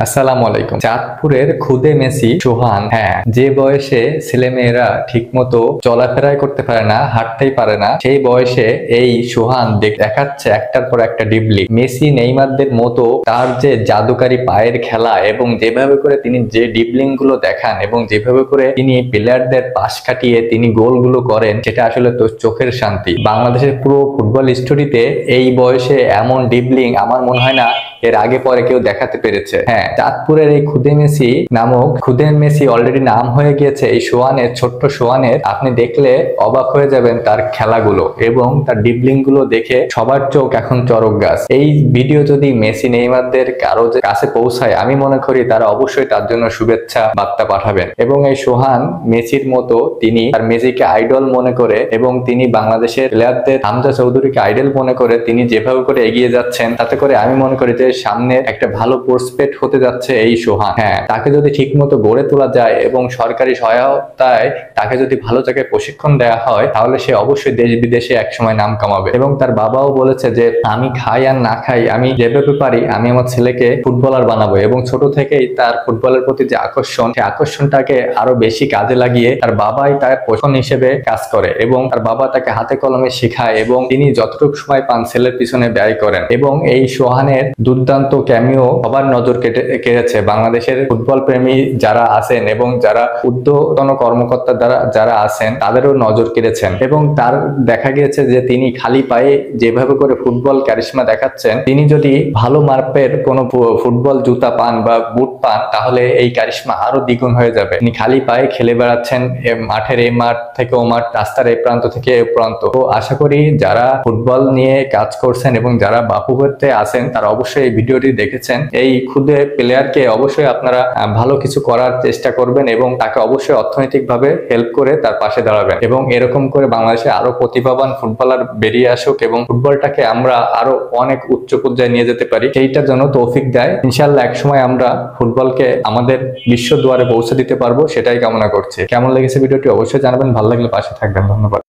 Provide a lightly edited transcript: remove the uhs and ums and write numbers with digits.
আসসালামু আলাইকুম। চাঁদপুরের খুদে মেসি সোহান, হ্যাঁ, যে বয়সে ছেলেমেয়েরা ঠিক মতো চলাফেরাই করতে পারে না, হাঁটতেই পারে না, সেই বয়সে এই সোহান দেখাচ্ছে একটার পর একটা ডিবলি। মেসি নেইমারদের মতো তার যে জাদুকারী পায়ের খেলা এবং যেভাবে করে তিনি যে ডিবলিং গুলো দেখান এবং যেভাবে করে তিনি প্লেয়ারদের পাশ কাটিয়ে তিনি গোলগুলো করেন, সেটা আসলে তো চোখের শান্তি। বাংলাদেশের পুরো ফুটবল স্টোরিতে এই বয়সে এমন ডিবলিং আমার মনে হয় না এর আগে পরে কেউ দেখাতে পেরেছে। হ্যাঁ, চাঁদপুরের এই খুদে মেসি নামক খুদে মেসি অলরেডি নাম হয়ে গিয়েছে এই সোয়ানের, ছোট্ট সোয়ানের। আপনি দেখলে অবাক হয়ে যাবেন তার খেলাগুলো এবং তার ডিবলিং গুলো দেখে সবার চোখ এখন চরক গাছ। এই ভিডিও যদি মেসি নেইমারদের কারো কাছে পৌঁছায়, আমি মনে করি তারা অবশ্যই তার জন্য শুভেচ্ছা বার্তা পাঠাবেন। এবং এই সোহান মেসির মতো তিনি তার মেসিকে আইডল মনে করে এবং তিনি বাংলাদেশের প্লেয়ারদের হামজা চৌধুরীকে আইডল মনে করে তিনি যেভাবে করে এগিয়ে যাচ্ছেন, তাতে করে আমি মনে করি যে সামনে একটা ভালো প্রসপেক্ট হতে যাচ্ছে এই সোহান। হ্যাঁ, তাকে যদি ঠিক মতো গড়ে তোলা যায় এবং সরকারি সহায়তায় তাকে যদি ভালো জায়গায় প্রশিক্ষণ দেওয়া হয়, তাহলে সে অবশ্যই দেশ বিদেশে একসময় নাম কামাবে। এবং তার বাবাও বলেছে যে আমি খাই আর না খাই, আমি যেভাবে পারি আমি আমার ছেলেকে ফুটবলার বানাবো। এবং ছোট থেকেই তার ফুটবলের প্রতি যে আকর্ষণ, সেই আকর্ষণটাকে আরো বেশি কাজে লাগিয়ে তার বাবাই তার পোষণ হিসেবে কাজ করে এবং তার বাবা তাকে হাতে কলমে শেখায় এবং তিনি যতটুকু সময় পান ছেলের পিছনে ব্যয় করেন। এবং এই সোহানের দুর্দান্ত ক্যামিও সবার নজর কেড়েছে। বাংলাদেশের ফুটবল প্রেমী যারা আছেন এবং যারা ঊর্ধ্বতন কর্মকর্তা যারা আছেন তাদেরও নজর কেড়েছেন। এবং তার দেখা গিয়েছে যে তিনি খালি পায়ে যেভাবে করে ফুটবল ক্যারিশমা দেখাচ্ছেন, তিনি যদি ভালো মার্পের কোনো ফুটবল জুতা পান বা বুট পান, তাহলে এই ক্যারিশমা আরো দ্বিগুণ হয়ে যাবে। তিনি খালি পায়ে খেলে বেড়াচ্ছেন মাঠের এই মাঠ থেকে ও মাঠ, রাস্তার এই প্রান্ত থেকে এই প্রান্ত। তো আশা করি যারা ফুটবল নিয়ে কাজ করছেন এবং যারা বাফুফেতে আছেন তারা অবশ্যই এই ভিডিওটি দেখেছেন। এই খুদে প্লেয়ারকে অবশ্যই আপনারা ভালো কিছু করার চেষ্টা করবেন এবং তাকে অবশ্যই অর্থনৈতিকভাবে হেল্প করে তার পাশে দাঁড়াবেন। এবং এরকম করে বাংলাদেশে আরো প্রতিভাবান ফুটবলার বেরিয়ে আসুক এবং ফুটবলটাকে আমরা আরো অনেক উচ্চ পর্যায়ে নিয়ে যেতে পারি, সেইটার জন্য তৌফিক দেয়। ইনশাআল্লাহ একসময় আমরা ফুটবলকে আমাদের বিশ্ব দুয়ারে পৌঁছে দিতে পারবো, সেটাই কামনা করছি। কেমন লেগেছে ভিডিওটি অবশ্যই জানাবেন, ভালো লাগলে পাশে থাকবেন। ধন্যবাদ।